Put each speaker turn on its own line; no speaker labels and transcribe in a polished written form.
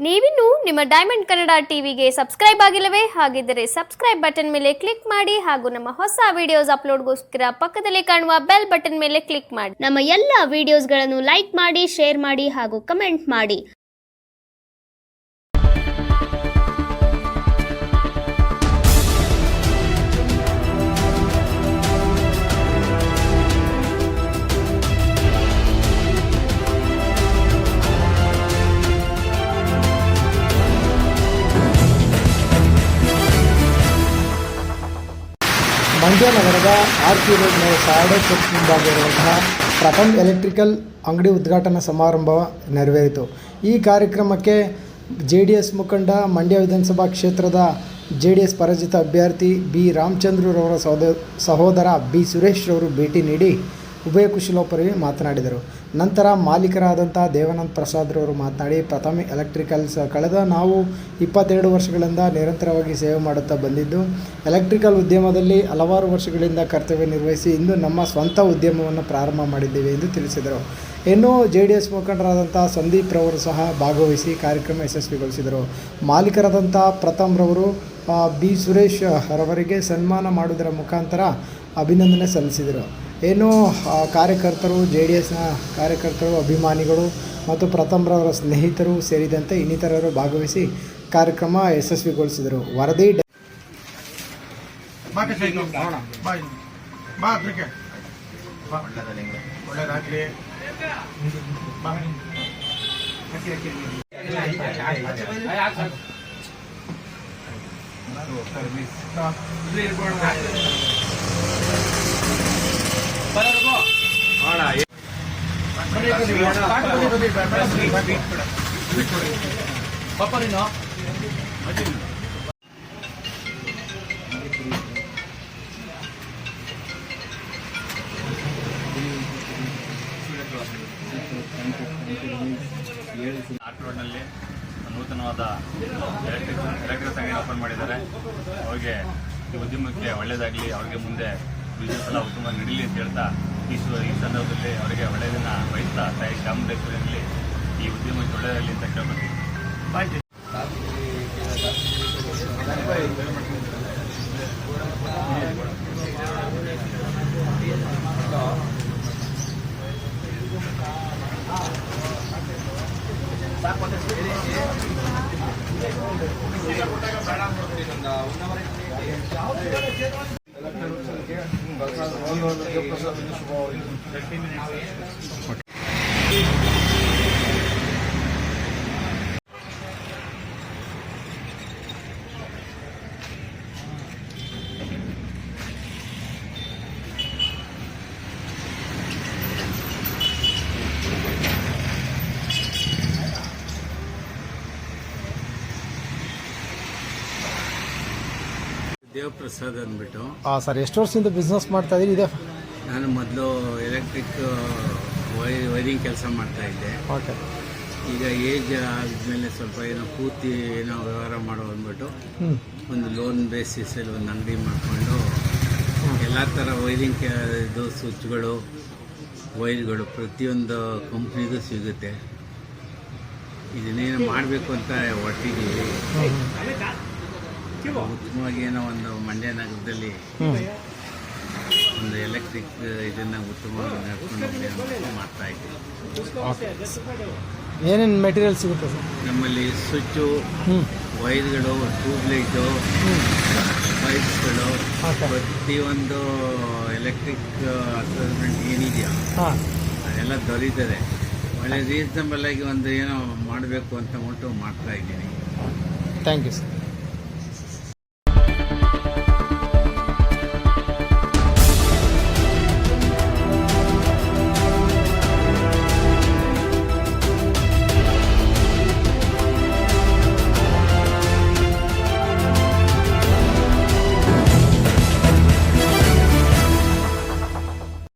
ನೀವಿನ್ನು ನಿಮ್ಮ ಡೈಮಂಡ್ ಕನ್ನಡ ಟಿವಿಗೆ ಸಬ್ಸ್ಕ್ರೈಬ್ ಆಗಿಲ್ಲವೇ? ಹಾಗಿದ್ದರೆ ಸಬ್ಸ್ಕ್ರೈಬ್ ಬಟನ್ ಮೇಲೆ ಕ್ಲಿಕ್ ಮಾಡಿ ಹಾಗೂ ನಮ್ಮ ಹೊಸ ವಿಡಿಯೋಸ್ ಅಪ್ಲೋಡ್ಗೋಸ್ಕರ ಪಕ್ಕದಲ್ಲಿ ಕಾಣುವ ಬೆಲ್ ಬಟನ್ ಮೇಲೆ ಕ್ಲಿಕ್ ಮಾಡಿ. ನಮ್ಮ ಎಲ್ಲ ವಿಡಿಯೋಸ್ಗಳನ್ನು ಲೈಕ್ ಮಾಡಿ, ಶೇರ್ ಮಾಡಿ ಹಾಗೂ ಕಮೆಂಟ್ ಮಾಡಿ.
ಮಂಡ್ಯ ನಗರದ ಆರ್ಕಿ ರೋಡ್ ಸಾಡೆ ಚರ್ಚ್ ಮುಂಭಾಗ ಇರುವಂತಹ ಪ್ರಥಮ್ ಎಲೆಕ್ಟ್ರಿಕಲ್ ಅಂಗಡಿ ಉದ್ಘಾಟನಾ ಸಮಾರಂಭ ನೆರವೇರಿತು. ಈ ಕಾರ್ಯಕ್ರಮಕ್ಕೆ JDS ಮುಖಂಡ, ಮಂಡ್ಯ ವಿಧಾನಸಭಾ ಕ್ಷೇತ್ರದ JDS ಪರಾಜಿತ ಅಭ್ಯರ್ಥಿ ಬಿ ರಾಮಚಂದ್ರರವರ ಸಹೋದರ ಬಿ ಸುರೇಶ್ ರವರು ಭೇಟಿ ನೀಡಿ ಉಭಯ ಕುಶಲೋಪರಿ ಮಾತನಾಡಿದರು. ನಂತರ ಮಾಲೀಕರಾದಂಥ ದೇವಾನಂದ ಪ್ರಸಾದ್ ರವರು ಮಾತನಾಡಿ, ಪ್ರಥಮ್ ಎಲೆಕ್ಟ್ರಿಕಲ್ಸ್ ಕಳೆದ ನಾವು 22 ವರ್ಷಗಳಿಂದ ನಿರಂತರವಾಗಿ ಸೇವೆ ಮಾಡುತ್ತಾ ಬಂದಿದ್ದು, ಎಲೆಕ್ಟ್ರಿಕಲ್ ಉದ್ಯಮದಲ್ಲಿ ಹಲವಾರು ವರ್ಷಗಳಿಂದ ಕರ್ತವ್ಯ ನಿರ್ವಹಿಸಿ ಇಂದು ನಮ್ಮ ಸ್ವಂತ ಉದ್ಯಮವನ್ನು ಪ್ರಾರಂಭ ಮಾಡಿದ್ದೇವೆ ಎಂದು ತಿಳಿಸಿದರು. ಇನ್ನು JDS ಮುಖಂಡರಾದಂಥ ಸಂದೀಪ್ ರವರು ಸಹ ಭಾಗವಹಿಸಿ ಕಾರ್ಯಕ್ರಮ ಯಶಸ್ವಿಗೊಳಿಸಿದರು. ಮಾಲೀಕರಾದಂಥ ಪ್ರಥಮ್ ರವರು ಬಿ ಸುರೇಶ್ ರವರಿಗೆ ಸನ್ಮಾನ ಮಾಡುವುದರ ಮುಖಾಂತರ ಅಭಿನಂದನೆ ಸಲ್ಲಿಸಿದರು. ಏನು ಕಾರ್ಯಕರ್ತರು, JDSನ ಕಾರ್ಯಕರ್ತರು, ಅಭಿಮಾನಿಗಳು ಮತ್ತು ಪ್ರಥಮ್ ರವರ ಸ್ನೇಹಿತರು ಸೇರಿದಂತೆ ಇನ್ನಿತರರು ಭಾಗವಹಿಸಿ ಕಾರ್ಯಕ್ರಮ ಯಶಸ್ವಿಗೊಳಿಸಿದರು. ವರದಿ
ಆರ್ಕ್ ರೋಡ್ನಲ್ಲಿ ನೂತನವಾದ ಎಲೆಕ್ಟ್ರಿಕಲ್ ಸಂಘ ಓಪನ್ ಮಾಡಿದ್ದಾರೆ. ಅವರಿಗೆ ಈ ಉದ್ಯಮಕ್ಕೆ ಒಳ್ಳೆಯದಾಗಲಿ, ಅವರಿಗೆ ಮುಂದೆ ಬಿಸ್ನೆಸ್ ಎಲ್ಲ ಉತ್ತಮ ನಡೀಲಿ ಅಂತ ಹೇಳ್ತಾ ಈ ಸಂದರ್ಭದಲ್ಲಿ ಅವರಿಗೆ ಒಳ್ಳೆಯದನ್ನು ಬಯಸ್ತಾ ತಾಯಿ ಚಾಮುಂಡೇಶ್ವರಿಯಲ್ಲಿ ಈ ಉದ್ಯಮಕ್ಕೆ ಒಳ್ಳೆಯದಾಗಲಿ ಅಂತ ಕೇಳ್ಕೊತೀವಿ.
ದೇವಪ್ರಸಾದ್ ಅಂದ್ಬಿಟ್ಟು.
ಸರ್, ಎಷ್ಟು ವರ್ಷದಿಂದ ಬಿಸ್ನೆಸ್ ಮಾಡ್ತಾ ಇದ್ದೀರಿ? ಇದೆ,
ನಾನು ಮೊದಲು ಎಲೆಕ್ಟ್ರಿಕ್ ವೈರಿಂಗ್ ಕೆಲಸ ಮಾಡ್ತಾ ಇದ್ದೆ.
ಓಕೆ.
ಈಗ ಏಜ್ ಆದಮೇಲೆ ಸ್ವಲ್ಪ ಏನೋ ಪೂರ್ತಿ ಏನೋ ವ್ಯವಹಾರ ಮಾಡೋ ಅಂದ್ಬಿಟ್ಟು ಒಂದು ಲೋನ್ ಬೇಸಿಸಲ್ಲಿ ಒಂದು ಅಂಗಡಿ ಮಾಡಿಕೊಂಡು ಎಲ್ಲ ಥರ ವೈರಿಂಗ್ ಇದು ಸ್ವಿಚ್ಗಳು, ವೈರ್ಗಳು ಪ್ರತಿಯೊಂದು ಕಂಪ್ನಿಗೂ ಸಿಗುತ್ತೆ. ಇದನ್ನೇನು ಮಾಡಬೇಕು ಅಂತ ಹೊರಟಿದ್ದೀವಿ. ಉತ್ತಮವಾಗಿ ಏನೋ ಒಂದು ಮಂಡ್ಯ ನಗರದಲ್ಲಿ ಒಂದು ಎಲೆಕ್ಟ್ರಿಕ್ ಇದನ್ನು ಉತ್ತಮವಾಗಿ ನಡ್ಕೊಂಡು ಮಾಡ್ತಾ ಇದ್ದೀವಿ.
ಏನೇನು ಮೆಟೀರಿಯಲ್ ಸಿಗುತ್ತೆ ಸರ್?
ನಮ್ಮಲ್ಲಿ ಸ್ವಿಚ್ಚು, ವೈರ್ಗಳು, ಟ್ಯೂಬ್ಲೈಟು, ಪೈಪ್ಸ್ಗಳು, ಪ್ರತಿಯೊಂದು ಎಲೆಕ್ಟ್ರಿಕ್ ಅಸೆಸ್ಮೆಂಟ್ ಏನಿದೆಯಾ ಅದೆಲ್ಲ ದೊರೀತದೆ. ಒಳ್ಳೆ ರೀಸನಬಲ್ ಆಗಿ ಒಂದು ಏನೋ ಮಾಡಬೇಕು ಅಂತ ಮಾಡ್ತಾ ಇದ್ದೀನಿ.
Thank you sir.